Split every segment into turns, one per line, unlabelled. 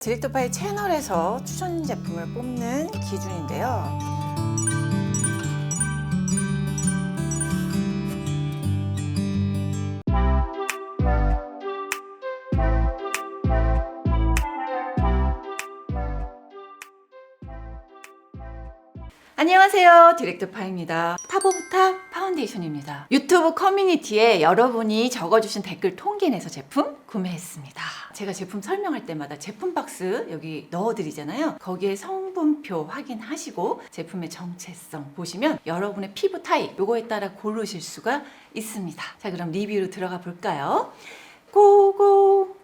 디렉터파이 채널에서 추천 제품을 뽑는 기준인데요. 안녕하세요, 디렉터파입니다. 탑 오브 탑 파운데이션입니다. 유튜브 커뮤니티에 여러분이 적어주신 댓글 통계 내서 제품 구매했습니다. 제가 제품 설명할 때마다 제품 박스 여기 넣어드리잖아요. 거기에 성분표 확인하시고 제품의 정체성 보시면 여러분의 피부 타입 요거에 따라 고르실 수가 있습니다. 자, 그럼 리뷰로 들어가 볼까요? 고고!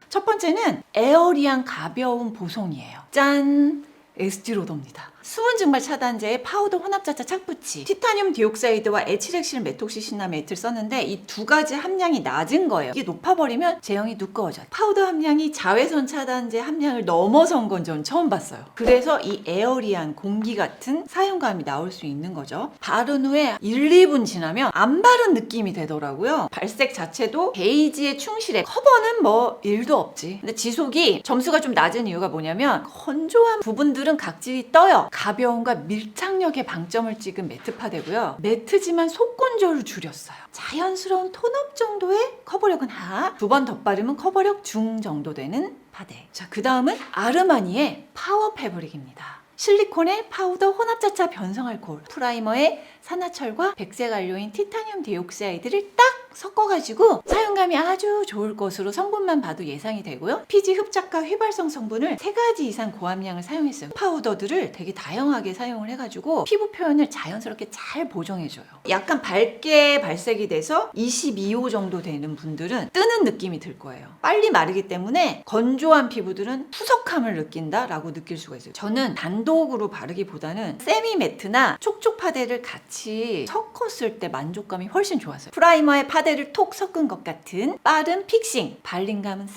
첫 번째는 에어리한 가벼운 보송이에요. 짠! 에스티로더입니다. 수분 증발 차단제에 파우더 혼합자차 착붙이, 티타늄 디옥사이드와 에치렉실 메톡시시나메이트를 썼는데 이 두 가지 함량이 낮은 거예요. 이게 높아버리면 제형이 두꺼워져요. 파우더 함량이 자외선 차단제 함량을 넘어선 건 전 처음 봤어요. 그래서 이 에어리한 공기 같은 사용감이 나올 수 있는 거죠. 바른 후에 1, 2분 지나면 안 바른 느낌이 되더라고요. 발색 자체도 베이지에 충실해. 커버는 뭐 일도 없지. 근데 지속이 점수가 좀 낮은 이유가 뭐냐면 건조한 부분들은 각질이 떠요. 가벼움과 밀착력에 방점을 찍은 매트 파데고요. 매트지만 속건조를 줄였어요. 자연스러운 톤업 정도의 커버력은 하, 두 번 덧바르면 커버력 중 정도 되는 파데. 자, 그 다음은 아르마니의 파워 패브릭입니다. 실리콘의 파우더 혼합자차 변성알코올, 프라이머의 산화철과 백색 안료인 티타늄 디옥사이드를 딱 섞어가지고 사용감이 아주 좋을 것으로 성분만 봐도 예상이 되고요. 피지 흡착과 휘발성 성분을 3가지 이상 고함량을 사용했어요. 파우더들을 되게 다양하게 사용을 해가지고 피부 표현을 자연스럽게 잘 보정해줘요. 약간 밝게 발색이 돼서 22호 정도 되는 분들은 뜨는 느낌이 들 거예요. 빨리 마르기 때문에 건조한 피부들은 푸석함을 느낀다라고 느낄 수가 있어요. 저는 단독으로 바르기보다는 세미 매트나 촉촉 파데를 같이 섞었을 때 만족감이 훨씬 좋았어요. 프라이머의 파데를 톡 섞은 것 같은 빠른 픽싱, 발림감은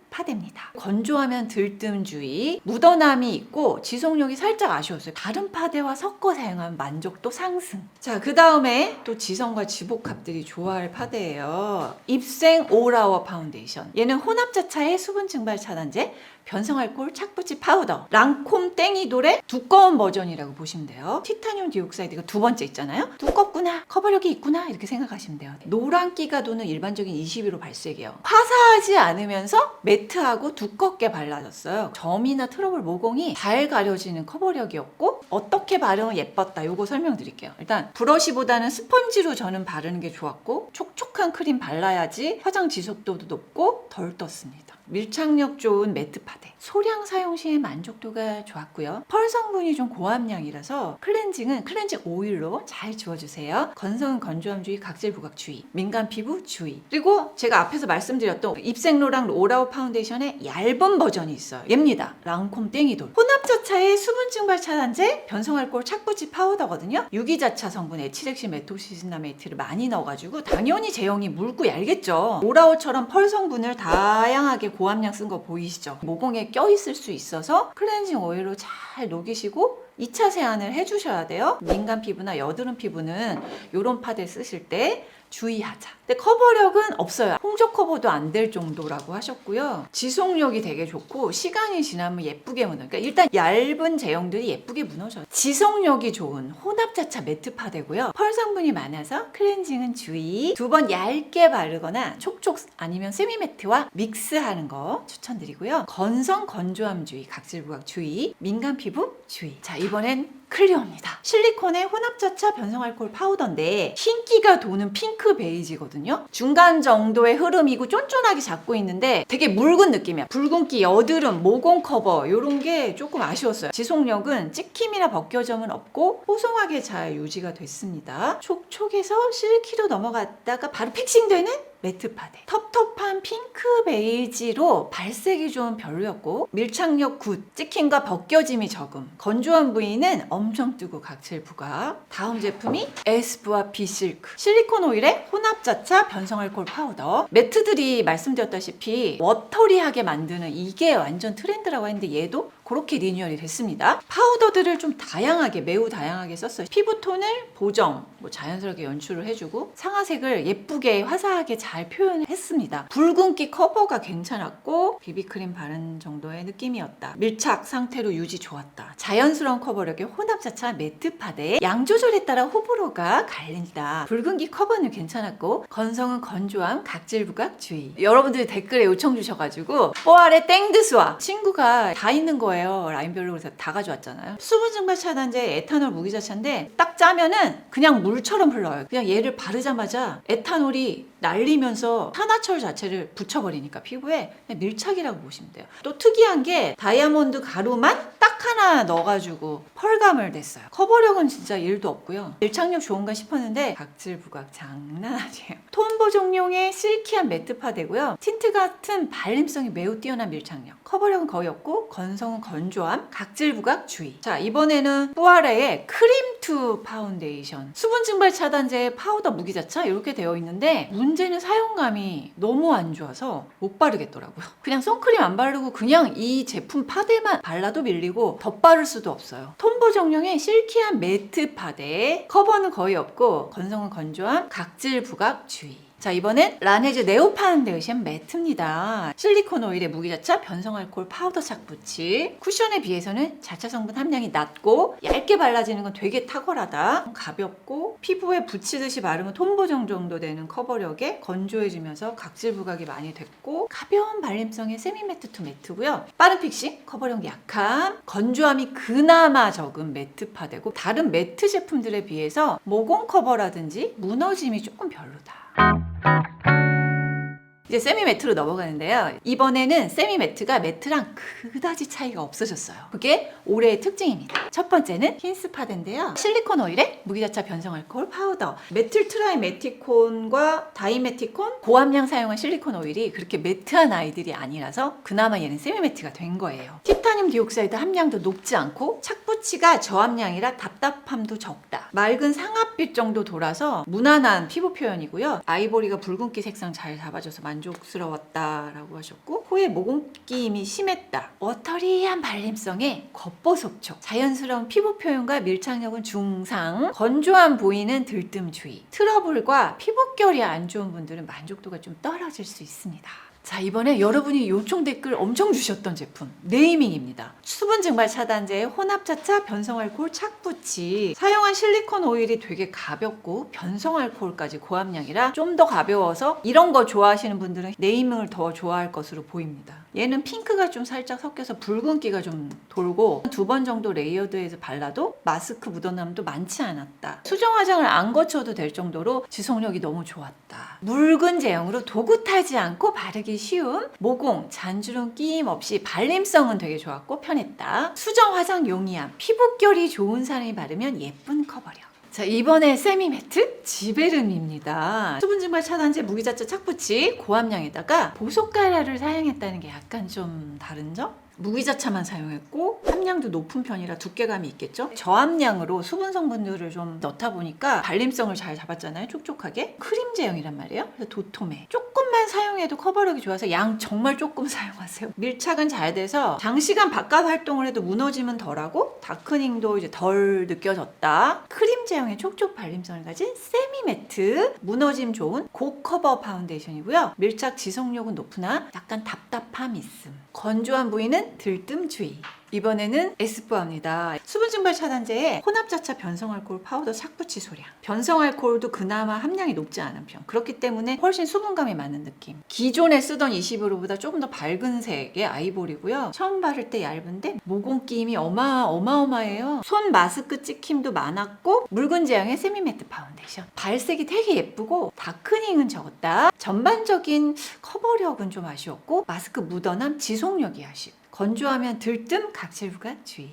파데입니다. 건조하면 들뜸주의, 묻어남이 있고 지속력이 살짝 아쉬웠어요. 다른 파데와 섞어 사용하면 만족도 상승. 자, 그 다음에 또 지성과 지복합들이 좋아할 파데예요. 입생 올아워 파운데이션. 얘는 혼합자차의 수분 증발 차단제, 변성알코올 착붙이 파우더, 랑콤 땡이돌의 두꺼운 버전이라고 보시면 돼요. 티타늄 디옥사이드가 두 번째 있잖아요. 두껍구나, 커버력이 있구나 이렇게 생각하시면 돼요. 노란기가 도는 일반적인 21호 발색이에요. 화사하지 않으면서 매트하고 두껍게 발라졌어요. 점이나 트러블 모공이 잘 가려지는 커버력이었고, 어떻게 바르면 예뻤다 요거 설명드릴게요. 일단 브러쉬보다는 스펀지로 저는 바르는 게 좋았고, 촉촉한 크림 발라야지 화장 지속도도 높고 덜 떴습니다. 밀착력 좋은 매트 파데, 소량 사용 시에 만족도가 좋았고요. 펄 성분이 좀 고함량이라서 클렌징은 클렌징 오일로 잘 지워주세요. 건성은 건조함 주의, 각질 부각 주의, 민감 피부 주의. 그리고 제가 앞에서 말씀드렸던 입생로랑 오라오 파운데이션의 얇은 버전이 있어요. 얘입니다. 랑콤 땡이돌. 혼합자차의 수분 증발 차단제, 변성알코올 착붙이 파우더거든요. 유기자차 성분 에치렉실 메톡시시나메이트를 많이 넣어가지고 당연히 제형이 묽고 얇겠죠. 오라오처럼 펄 성분을 다양하게 고함량 쓴 거 보이시죠? 모공에 껴있을 수 있어서 클렌징 오일로 잘 녹이시고 2차 세안을 해주셔야 돼요. 민감 피부나 여드름 피부는 이런 파데 쓰실 때 주의하자. 근데 커버력은 없어요. 홍조 커버도 안 될 정도라고 하셨고요. 지속력이 되게 좋고 시간이 지나면 예쁘게 무너져요. 그러니까 일단 얇은 제형들이 예쁘게 무너져요. 지속력이 좋은 혼합자차 매트 파데고요. 펄 성분이 많아서 클렌징은 주의. 두 번 얇게 바르거나 촉촉 아니면 세미매트와 믹스하는 거 추천드리고요. 건성 건조함 주의, 각질 부각 주의, 민감 피부 주의. 자, 이번엔 클리어입니다. 실리콘의 혼합자차 변성알코올 파우더인데 흰기가 도는 핑크 베이지거든요. 중간 정도의 흐름이고 쫀쫀하게 잡고 있는데 되게 묽은 느낌이야. 붉은기, 여드름, 모공 커버 이런 게 조금 아쉬웠어요. 지속력은 찍힘이나 벗겨짐은 없고 뽀송하게 잘 유지가 됐습니다. 촉촉해서 실키로 넘어갔다가 바로 픽싱되는 매트 파데. 텁텁한 핑크 베이지로 발색이 좀 별로였고 밀착력 굿, 찍힘과 벗겨짐이 적음, 건조한 부위는 엄청 뜨고 각질 부각. 다음 제품이 에스쁘아 비실크 실리콘 오일의 혼합자차 변성알코올 파우더. 매트들이 말씀드렸다시피 워터리하게 만드는 이게 완전 트렌드라고 했는데 얘도 그렇게 리뉴얼이 됐습니다. 파우더들을 좀 다양하게, 매우 다양하게 썼어요. 피부톤을 보정, 자연스럽게 연출을 해주고 상아색을 예쁘게 화사하게 잘 잘 표현했습니다. 붉은기 커버가 괜찮았고 비비크림 바른 정도의 느낌이었다. 밀착 상태로 유지 좋았다. 자연스러운 커버력의 혼합자차 매트 파데에 양 조절에 따라 호불호가 갈린다. 붉은기 커버는 괜찮았고 건성은 건조함, 각질 부각 주의. 여러분들이 댓글에 요청 주셔가지고 뽀알의 땡드스와 친구가 다 있는 거예요. 라인별로. 그래서 다 가져왔잖아요. 수분 증발 차단제 에탄올 무기자차인데 딱 짜면은 그냥 물처럼 흘러요. 그냥 얘를 바르자마자 에탄올이 날리면서 산화철 자체를 붙여버리니까 피부에 그냥 밀착이라고 보시면 돼요. 또 특이한 게 다이아몬드 가루만 딱 하나 넣어가지고 펄감을 냈어요. 커버력은 진짜 1도 없고요. 밀착력 좋은가 싶었는데 각질 부각 장난 아니에요. 톤 보정용의 실키한 매트 파데고요. 틴트 같은 발림성이 매우 뛰어난 밀착력. 커버력은 거의 없고 건성은 건조함, 각질 부각 주의. 자, 이번에는 뽀아레의 크림 투 파운데이션. 수분 증발 차단제 파우더 무기자차 이렇게 되어 있는데 문제는 사용감이 너무 안 좋아서 못 바르겠더라고요. 그냥 선크림 안 바르고 그냥 이 제품 파데만 발라도 밀리고 덧바를 수도 없어요. 톤 보정용의 실키한 매트 파데. 커버는 거의 없고 건성은 건조함, 각질 부각 주의. 자, 이번엔 라네즈 네오 파운데이션 매트입니다. 실리콘 오일의 무기자차 변성알코올 파우더 착붙이. 쿠션에 비해서는 자차 성분 함량이 낮고 얇게 발라지는 건 되게 탁월하다. 가볍고 피부에 붙이듯이 바르면 톤 보정 정도 되는 커버력에 건조해지면서 각질 부각이 많이 됐고 가벼운 발림성의 세미 매트 투 매트고요. 빠른 픽싱, 커버력 약함, 건조함이 그나마 적은 매트 파데고 다른 매트 제품들에 비해서 모공 커버라든지 무너짐이 조금 별로다. 이제 세미 매트로 넘어가는데요. 이번에는 세미 매트가 매트랑 그다지 차이가 없어졌어요. 그게 올해의 특징입니다. 첫 번째는 힌스파데인데요. 실리콘 오일에 무기자차 변성알코올 파우더, 메틸 트라이메티콘과 다이메티콘 고함량 사용한 실리콘 오일이 그렇게 매트한 아이들이 아니라서 그나마 얘는 세미 매트가 된 거예요. 티타늄 디옥사이드 함량도 높지 않고 착붙이가 저함량이라 답답함도 적다. 맑은 상아빛 정도 돌아서 무난한 피부 표현이고요. 아이보리가 붉은기 색상 잘 잡아줘서 만족스러웠다라고 하셨고 코에 모공끼임이 심했다. 워터리한 발림성에 겉보속촉, 자연스러운 피부 표현과 밀착력은 중상, 건조한 보이는 들뜸주의, 트러블과 피부결이 안 좋은 분들은 만족도가 좀 떨어질 수 있습니다. 자, 이번에 여러분이 요청 댓글 엄청 주셨던 제품 네이밍입니다. 수분 증발 차단제의 혼합자차 변성알코올 착붙이. 사용한 실리콘 오일이 되게 가볍고 변성알코올까지 고함량이라 좀 더 가벼워서 이런 거 좋아하시는 분들은 네이밍을 더 좋아할 것으로 보입니다. 얘는 핑크가 좀 살짝 섞여서 붉은기가 좀 돌고 2번 정도 레이어드해서 발라도 마스크 묻어남도 많지 않았다. 수정 화장을 안 거쳐도 될 정도로 지속력이 너무 좋았다. 묽은 제형으로 도구 타지 않고 바르기 쉬움, 모공, 잔주름 끼임 없이 발림성은 되게 좋았고 편했다. 수정 화장 용이함, 피부결이 좋은 사람이 바르면 예쁜 커버력. 자, 이번에 세미 매트 지베름입니다. 수분 증발 차단제 무기자차 착붙이 고함량에다가 보석 가라를 사용했다는 게 약간 좀 다른 점? 무기자차만 사용했고 함량도 높은 편이라 두께감이 있겠죠. 저함량으로 수분 성분들을 좀 넣다 보니까 발림성을 잘 잡았잖아요. 촉촉하게. 크림 제형이란 말이에요. 그래서 도톰해. 조금만 사용해도 커버력이 좋아서 양 정말 조금 사용하세요. 밀착은 잘 돼서 장시간 바깥 활동을 해도 무너짐은 덜하고 다크닝도 이제 덜 느껴졌다. 크림 제형의 촉촉 발림성을 가진 세미 매트, 무너짐 좋은 고커버 파운데이션이고요. 밀착 지속력은 높으나 약간 답답함 있음. 건조한 부위는 들뜸 주의. 이번에는 에스쁘아입니다. 수분 증발 차단제에 혼합자차 변성알코올 파우더 착붙이 소량. 변성알코올도 그나마 함량이 높지 않은 편. 그렇기 때문에 훨씬 수분감이 많은 느낌. 기존에 쓰던 21호보다 조금 더 밝은 색의 아이보리고요. 처음 바를 때 얇은데 모공 끼임이 어마어마해요. 손 마스크 찍힘도 많았고 묽은 제형의 세미 매트 파운데이션. 발색이 되게 예쁘고 다크닝은 적었다. 전반적인 커버력은 좀 아쉬웠고 마스크 묻어남 지속력이 아쉬워. 건조하면 들뜸, 각질 부각 주의.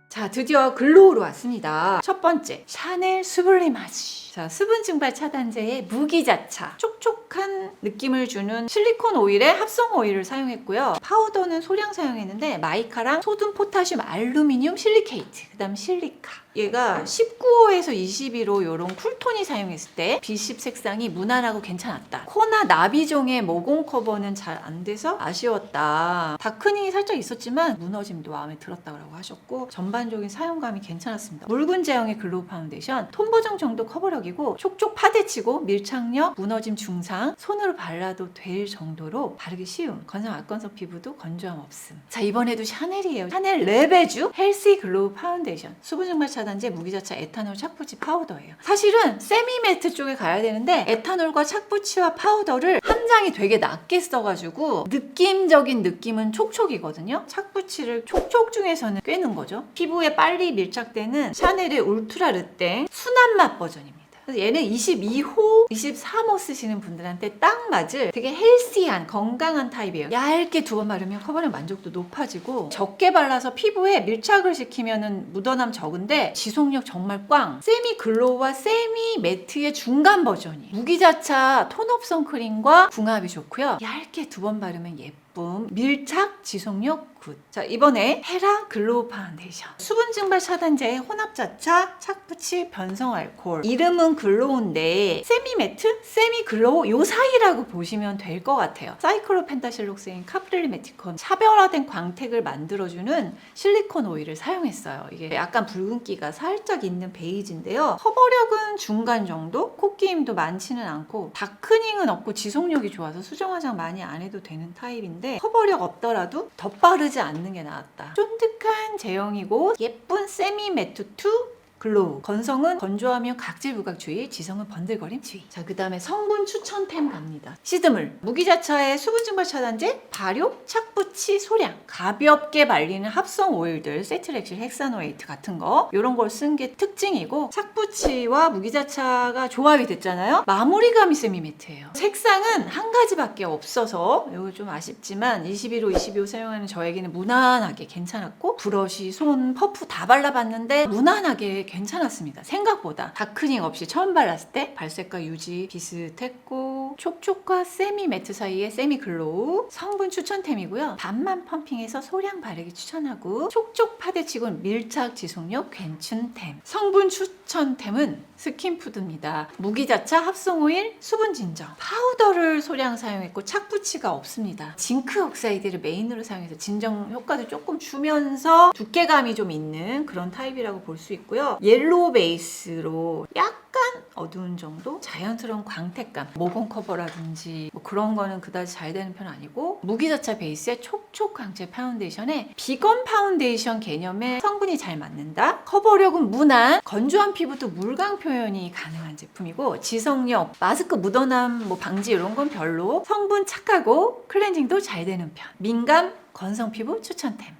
자, 드디어 글로우로 왔습니다. 첫 번째, 샤넬 수블리마지. 자, 수분 증발 차단제의 무기자차. 촉촉한 느낌을 주는 실리콘 오일에 합성 오일을 사용했고요. 파우더는 소량 사용했는데 마이카랑 소듐, 포타슘, 알루미늄, 실리케이트, 그 다음 실리카. 얘가 19호에서 21호 이런 쿨톤이 사용했을 때 B10 색상이 무난하고 괜찮았다. 코나 나비종의 모공 커버는 잘 안 돼서 아쉬웠다. 다크닝이 살짝 있었지만 무너짐도 마음에 들었다고 하셨고 전반적인 사용감이 괜찮았습니다. 묽은 제형의 글로우 파운데이션, 톤 보정 정도 커버력 촉촉력이고 촉촉 파데치고 밀착력, 무너짐 중상, 손으로 발라도 될 정도로 바르기 쉬운 건성 악건성 피부도 건조함 없음. 자, 이번에도 샤넬이에요. 샤넬 레베주 헬시 글로우 파운데이션 수분 증발 차단제 무기자차 에탄올 착붙이 파우더예요. 사실은 세미 매트 쪽에 가야 되는데 에탄올과 착붙이와 파우더를 함량이 되게 낮게 써가지고 느낌적인 느낌은 촉촉이거든요. 착붙이를 촉촉 중에서는 꿰는 거죠. 피부에 빨리 밀착되는 샤넬의 울트라 르땡 순한 맛 버전입니다. 그래서 얘는 22호, 23호 쓰시는 분들한테 딱 맞을 되게 헬시한 건강한 타입이에요. 얇게 2번 바르면 커버력 만족도 높아지고 적게 발라서 피부에 밀착을 시키면 묻어남 적은데 지속력 정말 꽝. 세미 글로우와 세미 매트의 중간 버전이 무기자차 톤업 선크림과 궁합이 좋고요. 얇게 2번 바르면 예쁨, 밀착, 지속력 굿. 자, 이번에 헤라 글로우 파운데이션 수분 증발 차단제의 혼합자차 착붙이 변성 알코올. 이름은 글로우인데 세미 매트, 세미 글로우 요 사이라고 보시면 될 것 같아요. 사이클로펜타실록세인 카프릴리 메티콘 차별화된 광택을 만들어주는 실리콘 오일을 사용했어요. 이게 약간 붉은기가 살짝 있는 베이지인데요. 커버력은 중간 정도, 콧기임도 많지는 않고 다크닝은 없고 지속력이 좋아서 수정 화장 많이 안 해도 되는 타입인데 커버력 없더라도 덧바르지 않는 게 나았다. 쫀득한 제형이고 예쁜 세미 매트 2 글로우. 건성은 건조하면 각질 부각 주의, 지성은 번들거림 주의. 자, 그 다음에 성분 추천템 갑니다. 시드물 무기자차의 수분 증발 차단제, 발효, 착붙이, 소량, 가볍게 말리는 합성 오일들, 세트렉실, 헥사노에이트 같은 거 이런 걸 쓴 게 특징이고 착붙이와 무기자차가 조합이 됐잖아요. 마무리감이 세미매트예요. 색상은 한 가지밖에 없어서 이거 좀 아쉽지만 21호, 22호 사용하는 저에게는 무난하게 괜찮았고 브러쉬, 손, 퍼프 다 발라봤는데 무난하게 괜찮았습니다. 생각보다 다크닝 없이 처음 발랐을 때 발색과 유지 비슷했고 촉촉과 세미 매트 사이의 세미 글로우 성분 추천템이고요. 반만 펌핑해서 소량 바르기 추천하고 촉촉 파데치고 밀착 지속력 괜춘템. 성분 추천템은 스킨푸드입니다. 무기자차 합성오일 수분 진정 파우더를 소량 사용했고 착붙이가 없습니다. 징크 억사이드를 메인으로 사용해서 진정 효과도 조금 주면서 두께감이 좀 있는 그런 타입이라고 볼 수 있고요. 옐로우 베이스로 약간 어두운 정도 자연스러운 광택감 모공 커버라든지 뭐 그런 거는 그다지 잘 되는 편 아니고 무기자차 베이스의 촉촉 강제 파운데이션에 비건 파운데이션 개념의 성분이 잘 맞는다. 커버력은 무난 건조한 피부도 물광 표현이 가능한 제품이고 지속력 마스크 묻어남 뭐 방지 이런 건 별로 성분 착하고 클렌징도 잘 되는 편 민감 건성 피부 추천템.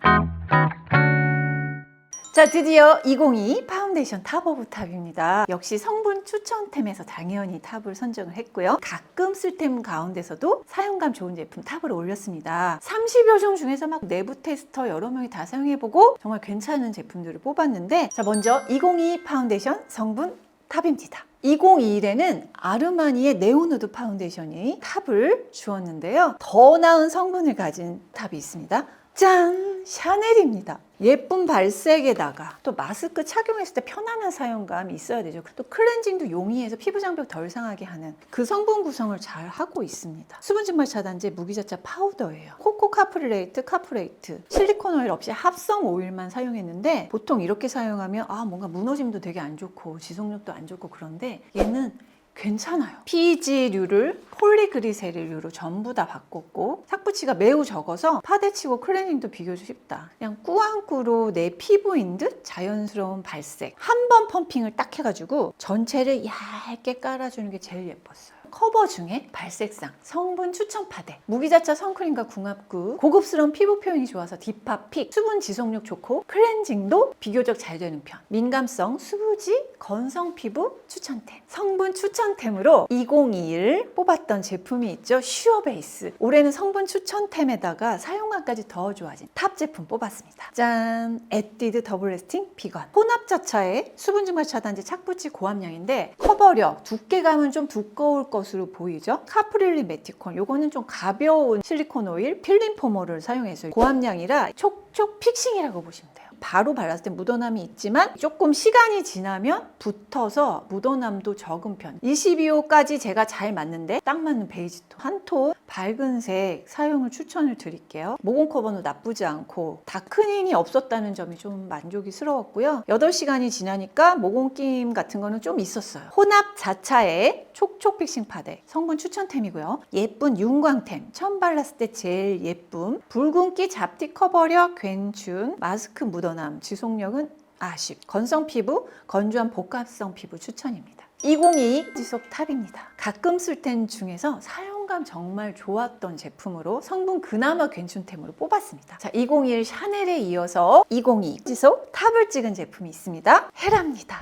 자, 드디어 2022 파운데이션 탑 오브 탑입니다. 역시 성분 추천템에서 당연히 탑을 선정을 했고요. 가끔 쓸 템 가운데서도 사용감 좋은 제품 탑을 올렸습니다. 30여 종 중에서 막 내부 테스터 여러 명이 다 사용해보고 정말 괜찮은 제품들을 뽑았는데 자, 먼저 2022 파운데이션 성분 탑입니다. 2021에는 아르마니의 네오누드 파운데이션이 탑을 주었는데요. 더 나은 성분을 가진 탑이 있습니다. 짠! 샤넬입니다. 예쁜 발색에다가 또 마스크 착용했을 때 편안한 사용감이 있어야 되죠. 또 클렌징도 용이해서 피부 장벽 덜 상하게 하는 그 성분 구성을 잘 하고 있습니다. 수분 증발 차단제 무기자차 파우더예요. 코코 카프릴레이트, 카프레이트, 실리콘 오일 없이 합성 오일만 사용했는데 보통 이렇게 사용하면 뭔가 무너짐도 되게 안 좋고 지속력도 안 좋고 그런데 얘는 괜찮아요. PG류를 폴리그리세릴류로 전부 다 바꿨고 착붙이가 매우 적어서 파데치고 클렌징도 비교적 쉽다. 그냥 꾸안꾸로 내 피부인 듯 자연스러운 발색. 한 번 펌핑을 딱 해가지고 전체를 얇게 깔아주는 게 제일 예뻤어요. 커버 중에 발색상, 성분 추천 파데, 무기자차 선크림과 궁합구, 고급스러운 피부 표현이 좋아서 디파픽, 수분 지속력 좋고 클렌징도 비교적 잘 되는 편. 민감성, 수부지, 건성 피부 추천템. 성분 추천템으로 2021 뽑았던 제품이 있죠. 슈어베이스. 올해는 성분 추천템에다가 사용감까지 더 좋아진 탑 제품 뽑았습니다. 짠! 에뛰드 더블 래스팅 비건. 혼합자차의 수분 증발 차단제 착붙이 고함량인데 커버력, 두께감은 좀 두꺼울 것으로 보이죠. 카프릴리 메티콘 요거는 좀 가벼운 실리콘 오일 필름 포머를 사용해서 고함량이라 촉촉 픽싱이라고 보시면 돼요. 바로 발랐을 때 묻어남이 있지만 조금 시간이 지나면 붙어서 묻어남도 적은 편. 22호까지 제가 잘 맞는데 딱 맞는 베이지 톤, 한 톤 밝은 색 사용을 추천을 드릴게요. 모공 커버는 나쁘지 않고 다크닝이 없었다는 점이 좀 만족스러웠고요. 8시간이 지나니까 모공 끼임 같은 거는 좀 있었어요. 혼합 자차의 촉촉 픽싱 파데 성분 추천템이고요. 예쁜 윤광템, 처음 발랐을 때 제일 예쁨, 붉은기 잡티 커버력 괜춘, 마스크 묻어남, 지속력은 아쉽, 건성 피부, 건조한 복합성 피부 추천입니다. 2022 지속 탑입니다. 가끔 쓸 땐 중에서 사용감 정말 좋았던 제품으로 성분 그나마 괜춘템으로 뽑았습니다. 자, 2021 샤넬에 이어서 2022 지속 탑을 찍은 제품이 있습니다. 헤라입니다.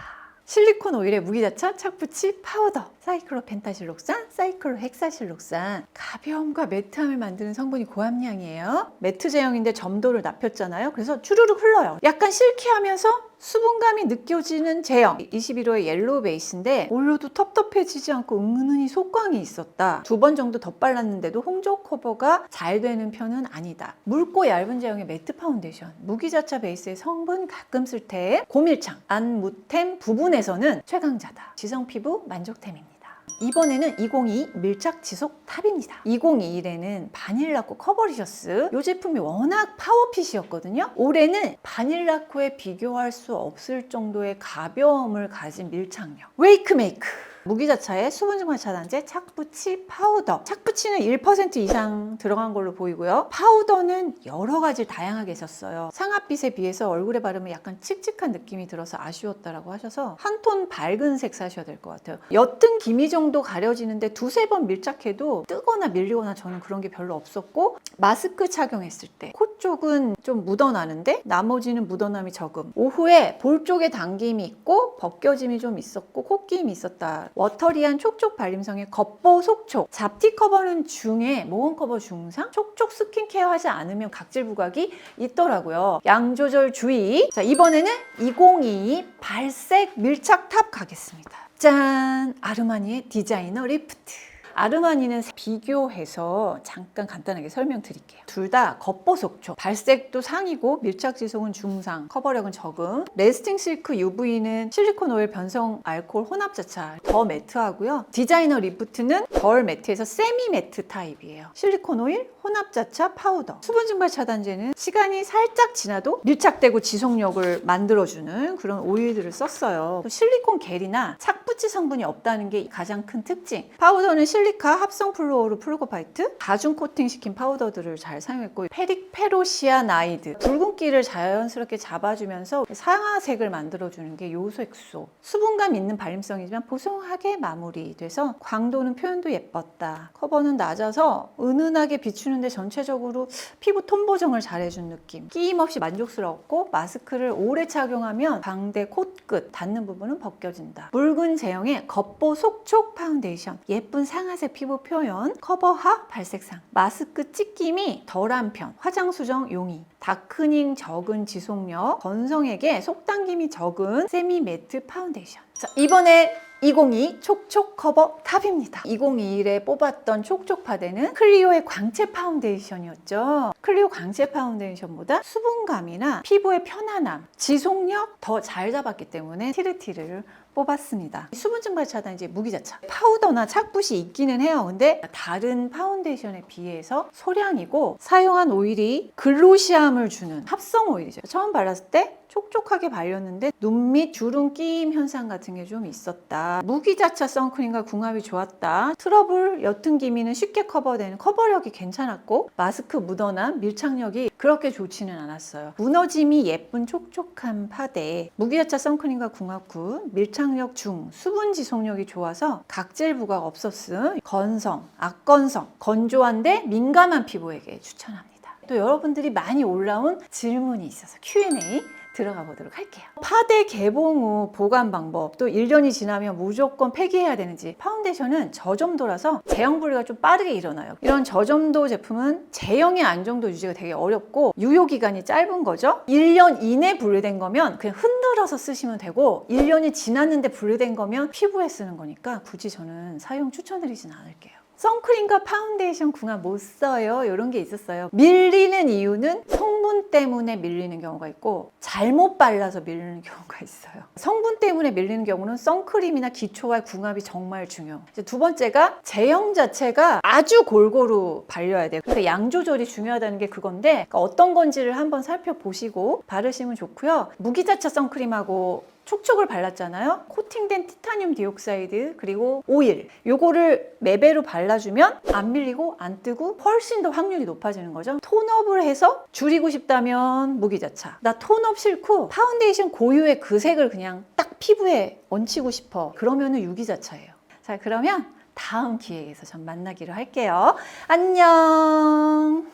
실리콘 오일에 무기자차 착붙이 파우더, 사이클로 펜타실록산, 사이클로 헥사실록산, 가벼움과 매트함을 만드는 성분이 고함량이에요. 매트 제형인데 점도를 낮췄잖아요. 그래서 주르륵 흘러요. 약간 실키하면서 수분감이 느껴지는 제형. 21호의 옐로우 베이스인데 올려도 텁텁해지지 않고 은근히 속광이 있었다. 2번 정도 덧발랐는데도 홍조 커버가 잘 되는 편은 아니다. 묽고 얇은 제형의 매트 파운데이션, 무기자차 베이스의 성분 가끔 쓸 때 고밀착, 안무템 부분에서는 최강자다. 지성 피부 만족템입니다. 이번에는 2022 밀착 지속 탑입니다. 2021에는 바닐라코 커버리셔스, 이 제품이 워낙 파워핏이었거든요. 올해는 바닐라코에 비교할 수 없을 정도의 가벼움을 가진 밀착력, 웨이크메이크, 무기자차의 수분증말 차단제 착붙이 파우더. 착붙이는 1% 이상 들어간 걸로 보이고요. 파우더는 여러 가지 다양하게 썼어요. 상아빛에 비해서 얼굴에 바르면 약간 칙칙한 느낌이 들어서 아쉬웠다라고 하셔서 한 톤 밝은 색 사셔야 될 것 같아요. 옅은 기미 정도 가려지는데 2-3번 밀착해도 뜨거나 밀리거나 저는 그런 게 별로 없었고, 마스크 착용했을 때 코 쪽은 좀 묻어나는데 나머지는 묻어남이 적음. 오후에 볼 쪽에 당김이 있고 벗겨짐이 좀 있었고 코끼임이 있었다. 워터리한 촉촉 발림성의 겉보 속촉, 잡티 커버는 중에 모공 커버 중상, 촉촉 스킨케어 하지 않으면 각질 부각이 있더라고요. 양 조절 주의. 자, 이번에는 2022 발색 밀착 탑 가겠습니다. 짠! 아르마니의 디자이너 리프트. 아르마니는 비교해서 잠깐 간단하게 설명드릴게요. 둘 다 겉보속촉, 발색도 상이고 밀착 지속은 중상, 커버력은 적음. 레스팅 실크 UV는 실리콘 오일 변성 알코올 혼합 자차, 더 매트하고요. 디자이너 리프트는 덜 매트에서 세미 매트 타입이에요. 실리콘 오일, 혼합 자차, 파우더. 수분 증발 차단제는 시간이 살짝 지나도 밀착되고 지속력을 만들어주는 그런 오일들을 썼어요. 실리콘 겔이나 착붙지 성분이 없다는 게 가장 큰 특징. 파우더는 실리카, 합성 플루오르, 플루코바이트, 다중 코팅시킨 파우더들을 잘 사용했고, 페로시아나이드, 붉은기를 자연스럽게 잡아주면서 상아색을 만들어주는 게 요소액소. 수분감 있는 발림성이지만 보송하게 마무리돼서 광도는 표현도 예뻤다. 커버는 낮아서 은은하게 비추는데 전체적으로 피부 톤 보정을 잘해준 느낌. 끼임 없이 만족스러웠고, 마스크를 오래 착용하면 광대, 콧끝 닿는 부분은 벗겨진다. 묽은 제형의 겉보 속촉 파운데이션, 예쁜 상아색 피부 표현, 커버하 발색상, 마스크 찢김이 덜한 편, 화장 수정 용이, 다크닝 적은 지속력, 건성에게 속당김이 적은 세미 매트 파운데이션. 자, 이번에 2022 촉촉 커버 탑입니다. 2021에 뽑았던 촉촉 파데는 클리오의 광채 파운데이션이었죠. 클리오 광채 파운데이션보다 수분감이나 피부의 편안함, 지속력 더 잘 잡았기 때문에 티르티르를 뽑았습니다. 수분 증발 차단제 무기자차, 파우더나 착붙이 있기는 해요. 근데 다른 파운데이션에 비해서 소량이고, 사용한 오일이 글로시함을 주는 합성 오일이죠. 처음 발랐을 때 촉촉하게 발렸는데 눈 밑 주름 끼임 현상 같은 게 좀 있었다. 무기자차 선크림과 궁합이 좋았다. 트러블, 옅은 기미는 쉽게 커버되는 커버력이 괜찮았고, 마스크 묻어남, 밀착력이 그렇게 좋지는 않았어요. 무너짐이 예쁜 촉촉한 파데, 무기자차 선크림과 궁합 굿, 밀착력 중, 수분 지속력이 좋아서 각질 부각 없었음. 건성, 악건성, 건조한데 민감한 피부에게 추천합니다. 또 여러분들이 많이 올라온 질문이 있어서 Q&A 들어가 보도록 할게요. 파데 개봉 후 보관 방법, 또 1년이 지나면 무조건 폐기해야 되는지. 파운데이션은 저점도라서 제형 분리가 좀 빠르게 일어나요. 이런 저점도 제품은 제형의 안정도 유지가 되게 어렵고 유효기간이 짧은 거죠. 1년 이내 분리된 거면 그냥 흔들어서 쓰시면 되고, 1년이 지났는데 분리된 거면 피부에 쓰는 거니까 굳이 저는 사용 추천드리진 않을게요. 선크림과 파운데이션 궁합 못 써요. 이런 게 있었어요. 밀리는 이유는 성분 때문에 밀리는 경우가 있고 잘못 발라서 밀리는 경우가 있어요. 성분 때문에 밀리는 경우는 선크림이나 기초와 궁합이 정말 중요해요. 이제 두 번째가 제형 자체가 아주 골고루 발려야 돼요. 그러니까 양 조절이 중요하다는 게 그건데 그러니까 어떤 건지를 한번 살펴보시고 바르시면 좋고요. 무기자차 선크림하고 촉촉을 발랐잖아요. 코팅된 티타늄 디옥사이드 그리고 오일 요거를 매배로 발라주면 안 밀리고 안 뜨고 훨씬 더 확률이 높아지는 거죠. 톤업을 해서 줄이고 싶다면 무기자차. 나 톤업 싫고 파운데이션 고유의 그 색을 그냥 딱 피부에 얹히고 싶어. 그러면은 유기자차예요. 자, 그러면 다음 기회에서 전 만나기로 할게요. 안녕.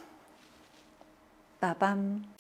빠밤.